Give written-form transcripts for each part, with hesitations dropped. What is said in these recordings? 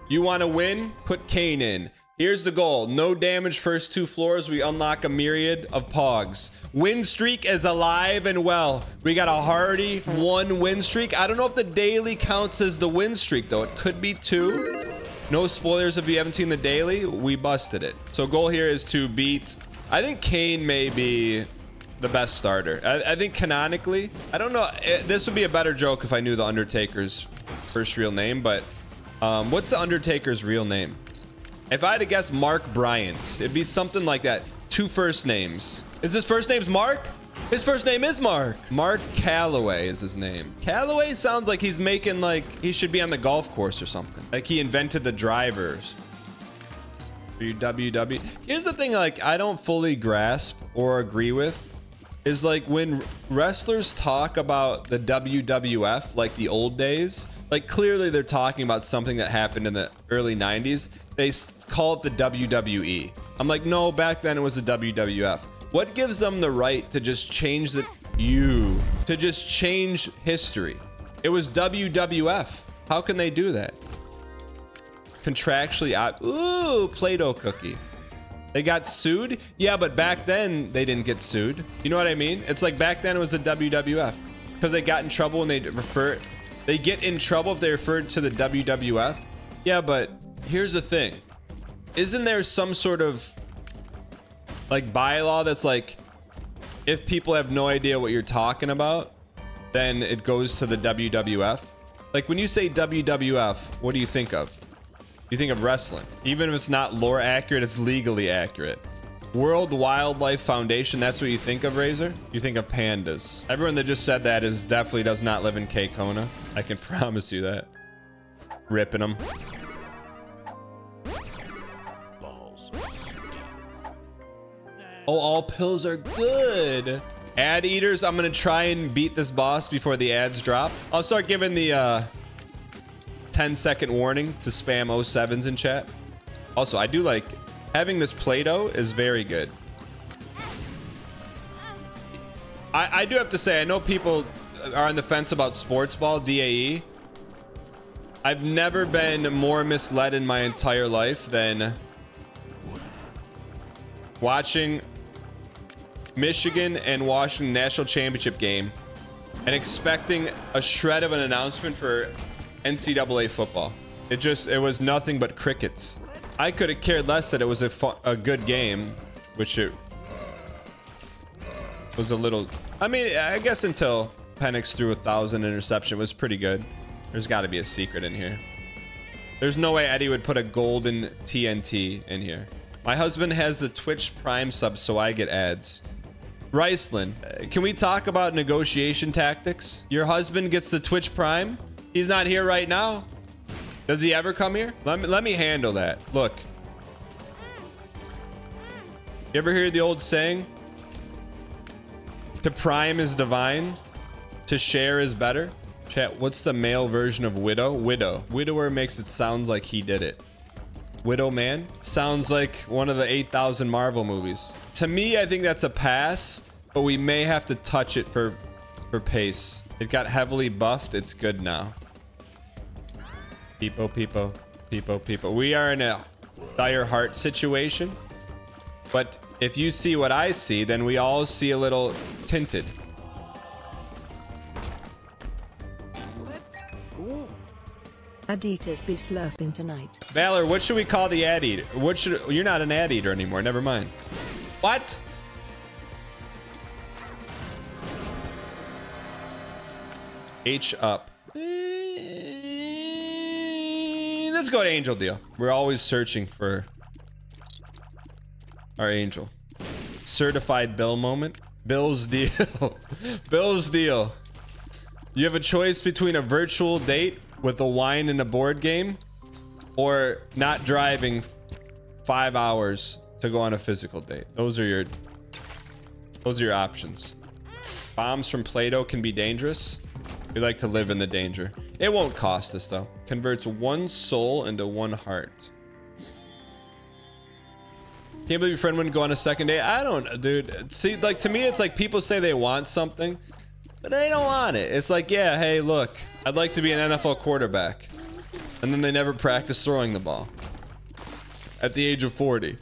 You want to win? Put Cain in. Here's the goal. No damage first 2 floors. We unlock a myriad of pogs. Win streak is alive and well. We got a hearty 1 win streak. I don't know if the daily counts as the win streak, though. It could be 2. No spoilers if you haven't seen the daily. We busted it. So goal here is to beat... I think Cain may be the best starter. I think canonically... I don't know. This would be a better joke if I knew the Undertaker's first real name, but... what's the Undertaker's real name? If I had to guess, Mark Bryant. It'd be something like that. 2 first names. Is his first name's Mark? His first name is Mark. Mark Calloway is his name. Calloway sounds like he's making, like, he should be on the golf course or something. Like he invented the drivers. WW. Here's the thing, like, I don't fully grasp or agree with is like when wrestlers talk about the WWF, like the old days, like clearly they're talking about something that happened in the early 90s. They call it the WWE. I'm like, no, back then it was the WWF. What gives them the right to just change to just change history? It was WWF. How can they do that? Contractually out. Ooh, Play-Doh cookie. They got sued? Yeah, but back then they didn't get sued. You know what I mean? It's like back then it was the WWF because they got in trouble when they get in trouble if they referred to the WWF. Yeah, but here's the thing. Isn't there some sort of like bylaw that's like, if people have no idea what you're talking about, then it goes to the WWF? Like when you say WWF, what do you think of? You think of wrestling. Even if it's not lore accurate, it's legally accurate. World Wildlife Foundation, that's what you think of, Razor? You think of pandas. Everyone that just said that definitely does not live in Kona. I can promise you that. Ripping them. Oh, all pills are good. Ad eaters, I'm gonna try and beat this boss before the ads drop. I'll start giving the 10-second warning to spam 07s in chat. Also, I do like having this Play-Doh is very good. I do have to say, I know people are on the fence about sports ball, DAE. I've never been more misled in my entire life than watching Michigan and Washington national championship game and expecting a shred of an announcement for NCAA football. It was nothing but crickets. I could have cared less that it was a good game, which it was a little, I mean, I guess until Penix threw 1,000 interception, it was pretty good. There's got to be a secret in here. There's no way Eddie would put a golden TNT in here. My husband has the Twitch Prime sub, so I get ads. Riceland, can we talk about negotiation tactics? Your husband gets the Twitch Prime. He's not here right now. Does he ever come here? Let me handle that. Look. You ever hear the old saying? To prime is divine. To share is better. Chat, what's the male version of widow? Widow. Widower makes it sound like he did it. Widow man? Sounds like one of the 8,000 Marvel movies. To me, I think that's a pass, but we may have to touch it for pace. It got heavily buffed. It's good now. Peepo, peepo, peepo, peepo. We are in a dire heart situation, but if you see what I see, then we all see a little tinted. Ad eaters be slurping tonight. Valor, what should we call the ad eater? You're not an ad eater anymore. Never mind. What? H up. Let's go to Angel Deal. We're always searching for our angel. Certified bill moment. Bill's deal. Bill's deal. You have a choice between a virtual date with a wine and a board game or not driving 5 hours to go on a physical date. Those are your options. Bombs from Play-Doh can be dangerous. We like to live in the danger. It won't cost us though. Converts 1 soul into 1 heart. Can't believe your friend wouldn't go on a second date. I don't, dude. See, like to me, it's like people say they want something, but they don't want it. It's like, yeah, hey, look, I'd like to be an NFL quarterback. and then they never practice throwing the ball at the age of 40.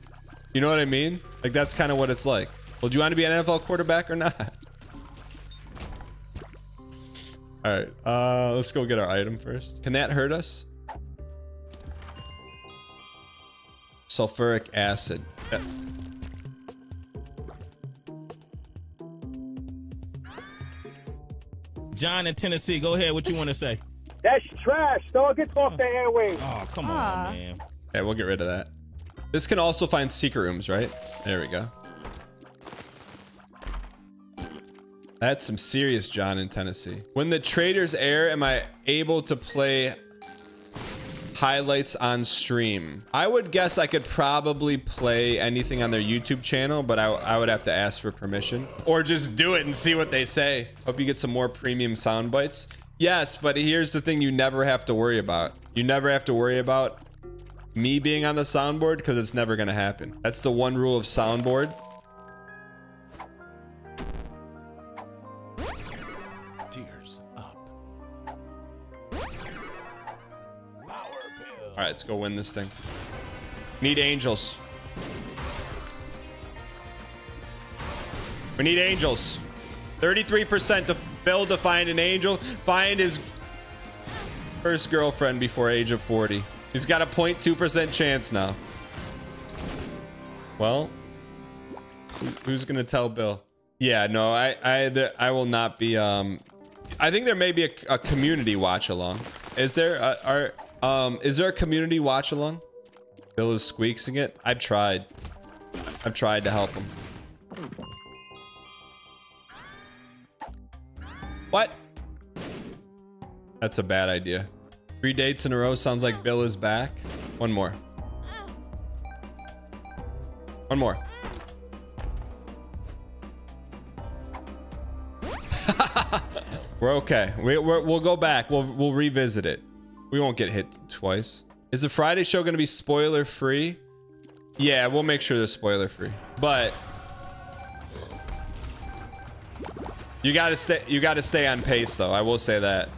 You know what I mean? Like, that's kind of what it's like. Well, do you want to be an NFL quarterback or not? All right, let's go get our item first. Can that hurt us? Sulfuric acid. John in Tennessee, go ahead. What you want to say? That's trash, dog. Get off the airwaves. Oh, come on, man. Okay, we'll get rid of that. This can also find secret rooms, right? There we go. That's some serious John in Tennessee. When the traders air, am I able to play highlights on stream? I would guess I could probably play anything on their YouTube channel, but I would have to ask for permission or just do it and see what they say. Hope you get some more premium sound bites. Yes, but here's the thing you never have to worry about. You never have to worry about me being on the soundboard because it's never going to happen. That's the one rule of soundboard. Tears up. All right, let's go win this thing. Need angels. We need angels. 33% to Bill to find an angel. Find his first girlfriend before age of 40. He's got a 0.2% chance now. Well, who's gonna tell Bill? Yeah, no, I will not be. I think there may be a community watch along. Is there is there a community watch along? Bill is squeaksing it. I've tried to help him. What? That's a bad idea. 3 dates in a row sounds like Bill is back. One more. One more. We're okay. We'll go back. We'll revisit it. We won't get hit twice. Is the Friday show going to be spoiler free? Yeah, we'll make sure they're spoiler free. But you gotta stay on pace though. I will say that.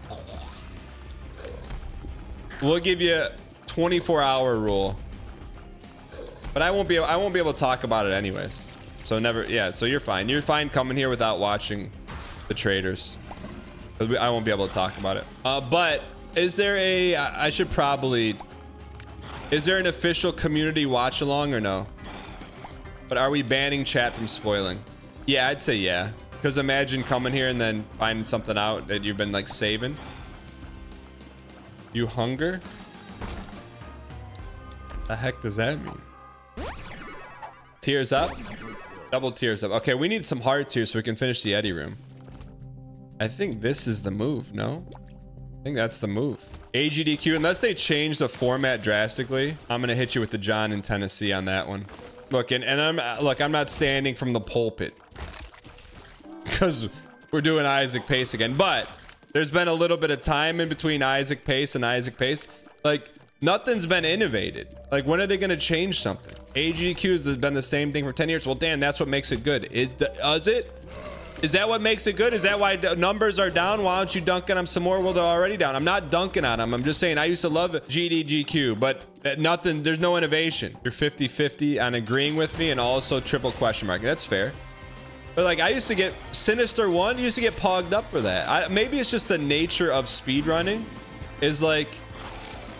We'll give you a 24-hour rule. But I won't be able to talk about it anyways. So never, yeah, so you're fine. You're fine coming here without watching the traders. I won't be able to talk about it. But is there a, I should probably, is there an official community watch along or no? But are we banning chat from spoiling? Yeah, I'd say yeah. Because imagine coming here and then finding something out that you've been like saving. You hunger? The heck does that mean? Tears up? Double tears up. Okay, we need some hearts here so we can finish the Eddie room. I think this is the move, no? I think that's the move. AGDQ, unless they change the format drastically, I'm gonna hit you with the John in Tennessee on that one. Look, and I'm not standing from the pulpit because we're doing Isaac Pace again, but there's been a little bit of time in between Isaac Pace and Isaac Pace. Like, nothing's been innovated. Like, when are they gonna change something? AGDQ has been the same thing for 10 years. Well, Dan, that's what makes it good. Does it? Is that what makes it good? Is that why numbers are down? Why don't you dunk on them some more? Well, they're already down. I'm not dunking on them. I'm just saying I used to love GDGQ, but nothing, there's no innovation. You're 50-50 on agreeing with me and also triple question mark. That's fair. But like, I used to get Sinister 1, used to get pogged up for that. Maybe it's just the nature of speedrunning is like,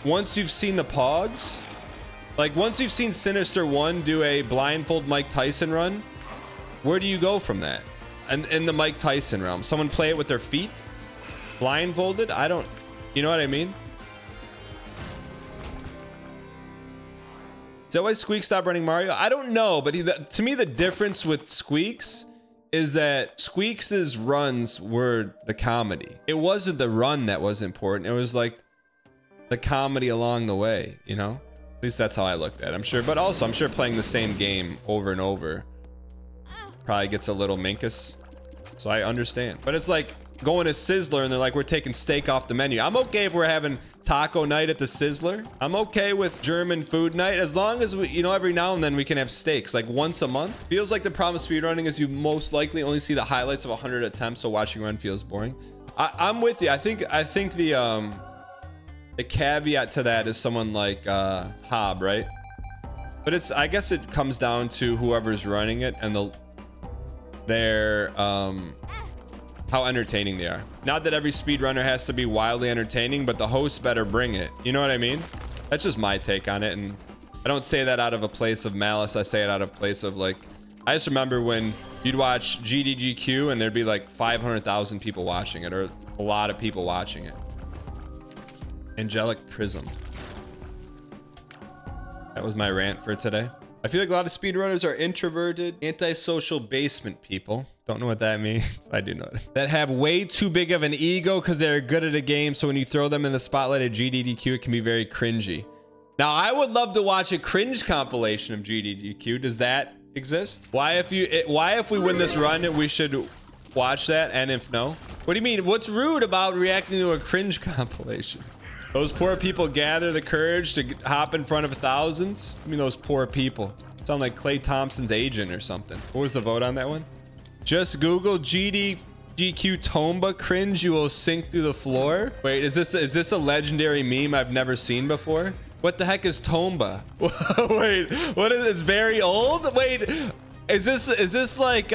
once you've seen the pogs, like once you've seen Sinister 1 do a blindfold Mike Tyson run, where do you go from that? And in the Mike Tyson realm, someone play it with their feet, blindfolded. I don't, you know what I mean? Is that why Squeaks stopped running Mario? I don't know, but to me, the difference with Squeaks is that Squeaks's runs were the comedy. It wasn't the run that was important. It was like the comedy along the way, you know? At least that's how I looked at it, I'm sure. But also, I'm sure playing the same game over and over probably gets a little minkus, so I understand. But it's like going to Sizzler and they're like, we're taking steak off the menu. I'm okay if we're having taco night at the Sizzler. I'm okay with German food night as long as we, you know, every now and then we can have steaks like once a month. Feels like the problem with speedrunning is you most likely only see the highlights of 100 attempts, so watching run feels boring. I'm with you. I think the the caveat to that is someone like Hob, right? But it's, I guess it comes down to whoever's running it and their how entertaining they are. Not that every speedrunner has to be wildly entertaining, but the host better bring it. You know what I mean? That's just my take on it, and I don't say that out of a place of malice. I say it out of place of like, I just remember when you'd watch GDGQ and there'd be like 500,000 people watching it, or a lot of people watching it. Angelic Prism. That was my rant for today. I feel like a lot of speedrunners are introverted, antisocial basement people. Don't know what that means. I do know it. That have way too big of an ego because they're good at a game. So when you throw them in the spotlight at GDDQ, it can be very cringy. Now, I would love to watch a cringe compilation of GDDQ. Does that exist? Why if we win this run, we should watch that? And if no, what do you mean? What's rude about reacting to a cringe compilation? Those poor people gather the courage to hop in front of thousands. I mean, those poor people. Sound like Klay Thompson's agent or something. What was the vote on that one? Just Google GDGQ Tomba cringe. You will sink through the floor. Wait, is this a legendary meme I've never seen before? What the heck is Tomba? Wait, what is it? It's very old? Wait, is this like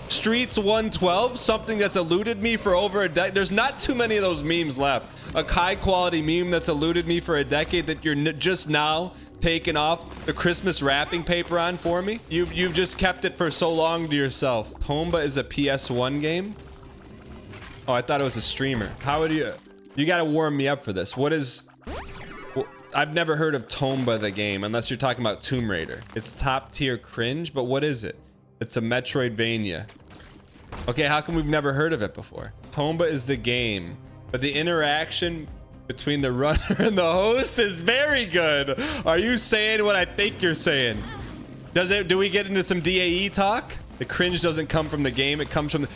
Streets 112? Something that's eluded me for over a decade? There's not too many of those memes left. A high quality meme that's eluded me for a decade that you're just now taking off the Christmas wrapping paper on for me. You've just kept it for so long to yourself. Tomba is a PS1 game? Oh, I thought it was a streamer. How would you gotta warm me up for this. What is... I've never heard of Tomba the game, unless you're talking about Tomb Raider. It's top tier cringe, but what is it? It's a Metroidvania. Okay, how come we've never heard of it before? Tomba is the game, but the interaction between the runner and the host is very good. Are you saying what I think you're saying? Do we get into some DAE talk? The cringe doesn't come from the game, it comes from the...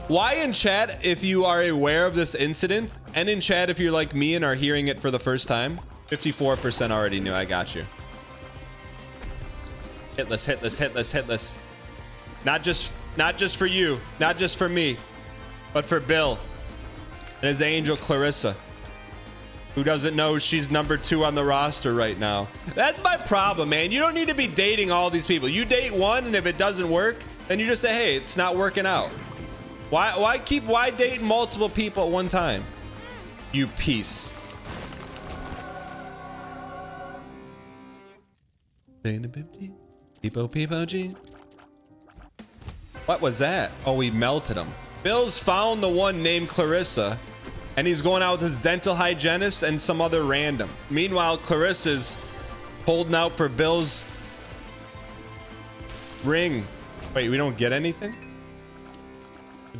Why in chat, if you are aware of this incident, and in chat if you're like me and are hearing it for the first time? 54% already knew. I got you. Hitless, hitless, hitless, hitless. Not just for you, not just for me, but for Bill and his angel Clarissa, who doesn't know she's number 2 on the roster right now. That's my problem, man. You don't need to be dating all these people. You date one, and if it doesn't work, then you just say, hey, it's not working out. Why date multiple people at one time? You piece. What was that? Oh, we melted him. Bill's found the one named Clarissa, and he's going out with his dental hygienist and some other random. Meanwhile, Clarissa's holding out for Bill's ring. Wait, we don't get anything?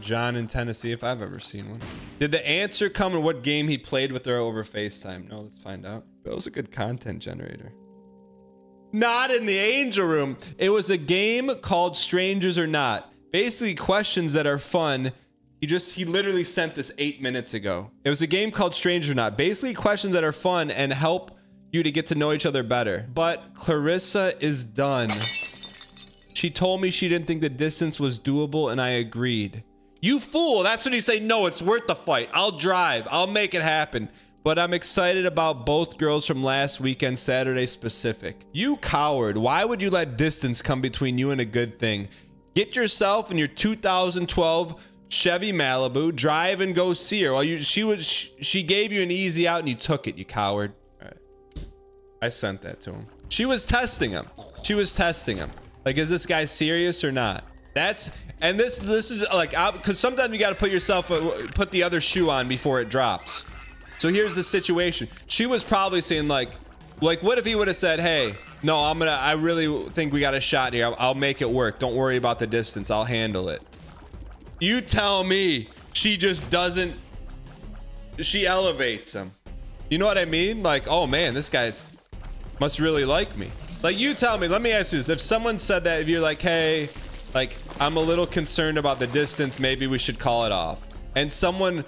John in Tennessee, if I've ever seen one. Did the answer come in what game he played with her over FaceTime? No, let's find out. Bill's a good content generator. Not in the angel room. It was a game called Strangers or Not. Basically questions that are fun. He literally sent this 8 minutes ago. It was a game called Strangers or Not. Basically questions that are fun and help you to get to know each other better. But Clarissa is done. She told me she didn't think the distance was doable, and I agreed. You fool. That's when you say, no, it's worth the fight. I'll drive. I'll make it happen. But I'm excited about both girls from last weekend, Saturday specific. You coward. Why would you let distance come between you and a good thing? Get yourself in your 2012 Chevy Malibu, drive and go see her. Well, she gave you an easy out and you took it, you coward. All right. I sent that to him. She was testing him. She was testing him. Like, is this guy serious or not? And this is like, because sometimes you got to put the other shoe on before it drops. So here's the situation. She was probably saying like what if he would have said, hey, no, I really think we got a shot here. I'll make it work. Don't worry about the distance. I'll handle it. You tell me she just doesn't, she elevates him. You know what I mean? Like, oh man, this guy must really like me. Like, you tell me, let me ask you this. If someone said that, if you're like, hey, like, I'm a little concerned about the distance, maybe we should call it off. And someone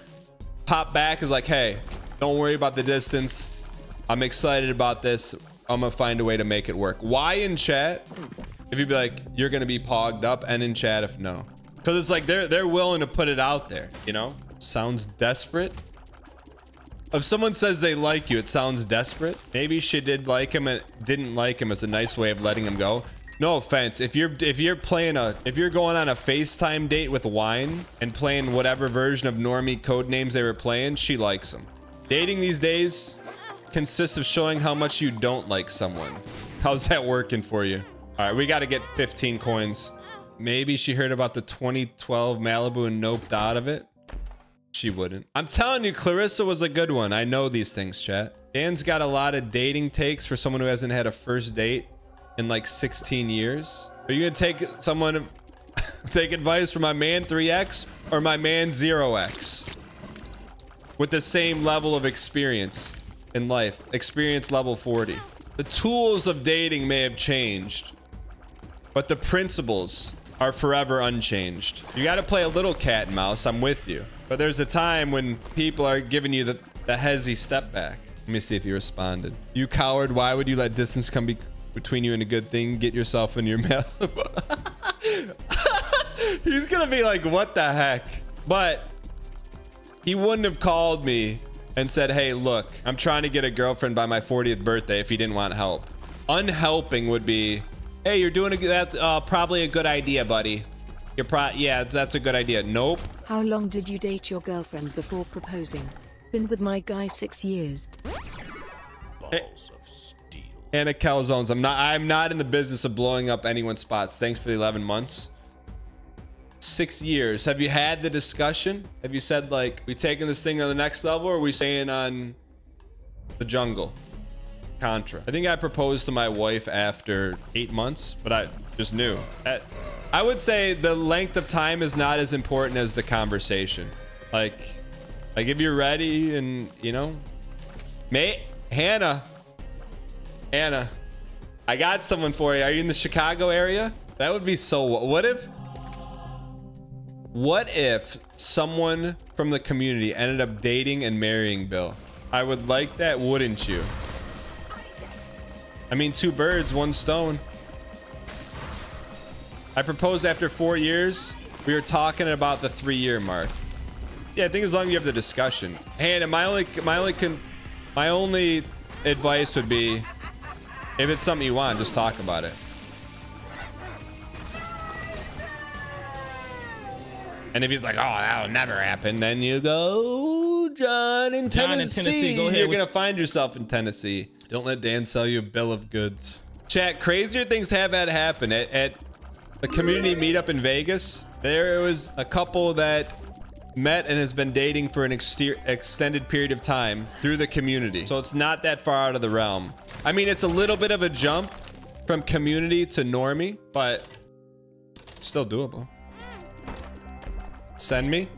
pop back is like, hey, don't worry about the distance. I'm excited about this. I'm gonna find a way to make it work. Why in chat? If you'd be like, you're gonna be pogged up, and in chat if no. Because it's like they're willing to put it out there, you know? Sounds desperate. If someone says they like you, it sounds desperate. Maybe she did like him and didn't like him as a nice way of letting him go. No offense. If you're going on a FaceTime date with wine and playing whatever version of normie code names they were playing, she likes him. Dating these days consists of showing how much you don't like someone. How's that working for you? All right, we got to get 15 coins. Maybe she heard about the 2012 Malibu and noped out of it. She wouldn't. I'm telling you, Clarissa was a good one. I know these things, chat. Dan's got a lot of dating takes for someone who hasn't had a first date in like 16 years. Are you gonna take advice from my man 3X or my man 0X? With the same level of experience in life. Experience level 40. The tools of dating may have changed, but the principles are forever unchanged. You got to play a little cat and mouse. I'm with you. But there's a time when people are giving you the hezzy step back. Let me see if he responded. You coward, why would you let distance come between you and a good thing? Get yourself in your mouth. He's gonna be like, what the heck? But he wouldn't have called me and said, hey, look, I'm trying to get a girlfriend by my 40th birthday if he didn't want help. Unhelping would be, hey, you're doing that's probably a good idea, buddy. Yeah, that's a good idea. Nope. How long did you date your girlfriend before proposing? Been with my guy 6 years. Balls of steel. Anna Calzones. I'm not in the business of blowing up anyone's spots. Thanks for the 11 months. 6 years. Have you had the discussion? Have you said, like, we taking this thing to the next level, or are we staying on the jungle? Contra. I think I proposed to my wife after 8 months, but I just knew. I would say the length of time is not as important as the conversation. Like if you're ready and, you know, Hannah, I got someone for you. Are you in the Chicago area? That would be so. What if someone from the community ended up dating and marrying Bill? I would like that, wouldn't you? I mean, 2 birds, 1 stone. I proposed after 4 years. We were talking about the 3-year mark. Yeah, I think as long as you have the discussion. Hannah, my only advice would be, if it's something you want, just talk about it. And if he's like, oh, that'll never happen, then you go, John in Tennessee. Go ahead. You're going to find yourself in Tennessee. Don't let Dan sell you a bill of goods. Chat, crazier things have had happen. At the community meetup in Vegas, there was a couple that met and has been dating for an extended period of time through the community. So it's not that far out of the realm. I mean, it's a little bit of a jump from community to normie, but still doable. Send me.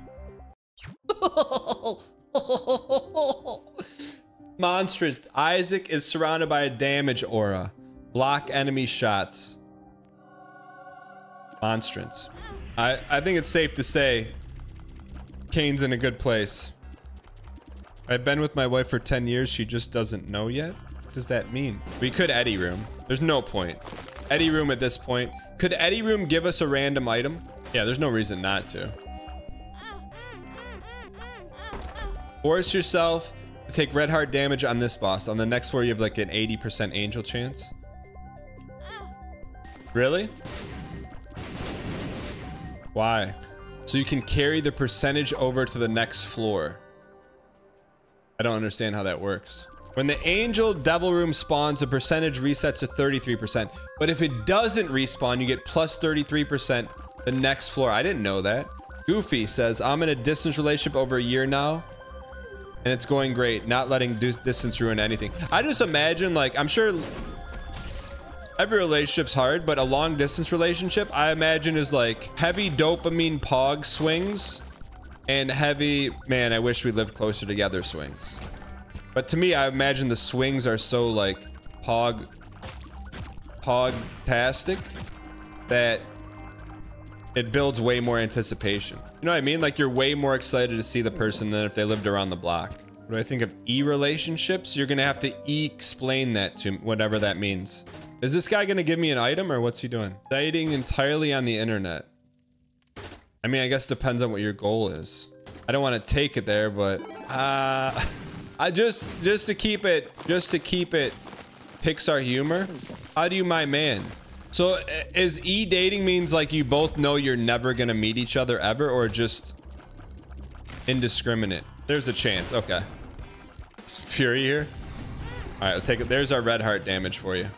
Monstrous. Isaac is surrounded by a damage aura. Block enemy shots. Monstrance. I think it's safe to say Cain's in a good place. I've been with my wife for 10 years. She just doesn't know yet. What does that mean? We could Eddie Room. There's no point. Eddie Room at this point. Could Eddie Room give us a random item? Yeah, there's no reason not to. Force yourself to take red heart damage on this boss. On the next floor, you have like an 80% angel chance. Really? Why? So you can carry the percentage over to the next floor. I don't understand how that works. When the angel devil room spawns, the percentage resets to 33%. But if it doesn't respawn, you get plus 33% the next floor. I didn't know that. Goofy says, I'm in a distance relationship over a year now, and it's going great. Not letting distance ruin anything. I just imagine, like, I'm sure every relationship's hard, but a long distance relationship, I imagine, is like heavy dopamine pog swings and heavy, man, I wish we lived closer together swings. But to me, I imagine the swings are so like pog-tastic that it builds way more anticipation. You know what I mean? Like, you're way more excited to see the person than if they lived around the block. When I think of e-relationships, you're gonna have to e-explain that to me, whatever that means. Is this guy gonna give me an item, or what's he doing? Dating entirely on the internet. I mean, I guess it depends on what your goal is. I don't want to take it there, but I just to keep it Pixar humor. How do you my man? So is dating means like you both know you're never gonna meet each other ever, or just indiscriminate? There's a chance. Okay. It's Fury here. All right, I'll take it. There's our red heart damage for you.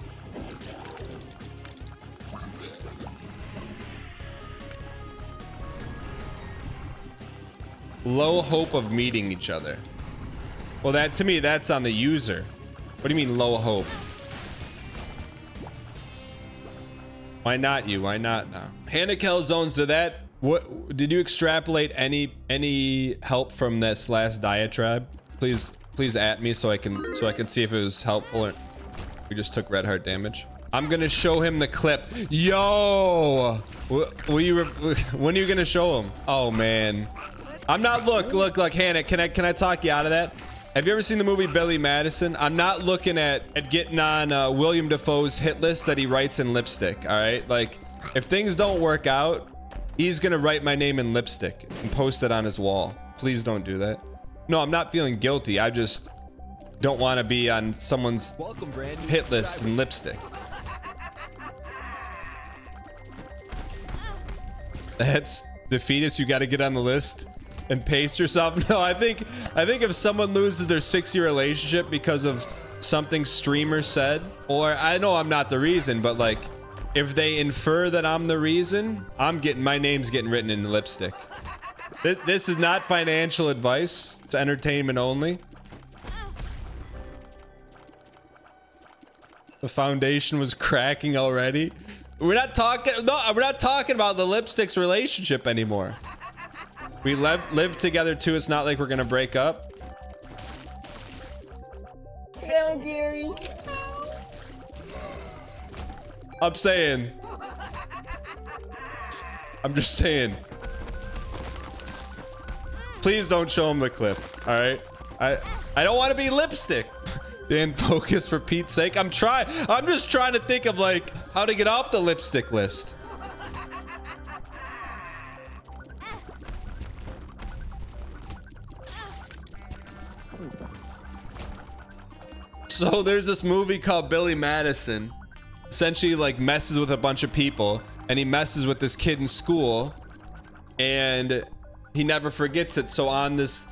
Low hope of meeting each other. Well, that to me, that's on the user. What do you mean low hope? Why not you? Why not now? Hanakel zones to that. What did you extrapolate any help from this last diatribe? Please at me so I can see if it was helpful or we just took red heart damage. I'm gonna show him the clip. Yo, when are you gonna show him? Oh man, I'm not. Look, Hannah. Can I talk you out of that? Have you ever seen the movie Billy Madison? I'm not looking at getting on William Dafoe's hit list that he writes in lipstick. All right, like if things don't work out, he's gonna write my name in lipstick and post it on his wall. Please don't do that. No, I'm not feeling guilty. I just don't want to be on someone's hit list in lipstick. That's Defeatus. You got to get on the list and pace yourself. No, I think if someone loses their 6-year relationship because of something streamer said, or I know I'm not the reason, but like if they infer that I'm the reason, my name's getting written in lipstick. This is not financial advice. It's entertainment only. The foundation was cracking already. We're not talking about the lipstick's relationship anymore. We live together too. It's not like we're gonna break up. Hell, Gary. I'm just saying. Please don't show him the clip. All right. I don't want to be lipstick. Dan, focus for Pete's sake. I'm just trying to think of like how to get off the lipstick list. So there's this movie called Billy Madison. Essentially like messes with a bunch of people, and he messes with this kid in school, and he never forgets it. So on this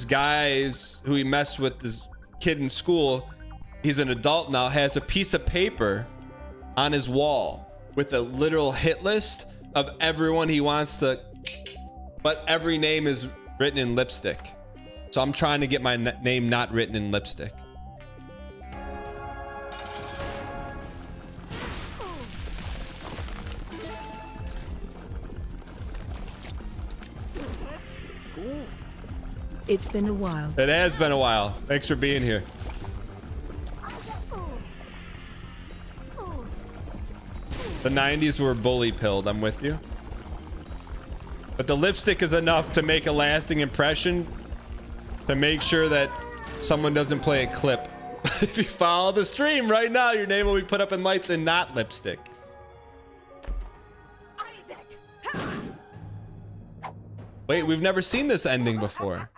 guy's who he messed with, this kid in school, he's an adult now, has a piece of paper on his wall with a literal hit list of everyone he wants to, but every name is written in lipstick. So I'm trying to get my name not written in lipstick. It's been a while. It has been a while. Thanks for being here. The 90s were bully pilled. I'm with you. But the lipstick is enough to make a lasting impression, to make sure that someone doesn't play a clip. If you follow the stream right now, your name will be put up in lights and not lipstick. Wait, we've never seen this ending before.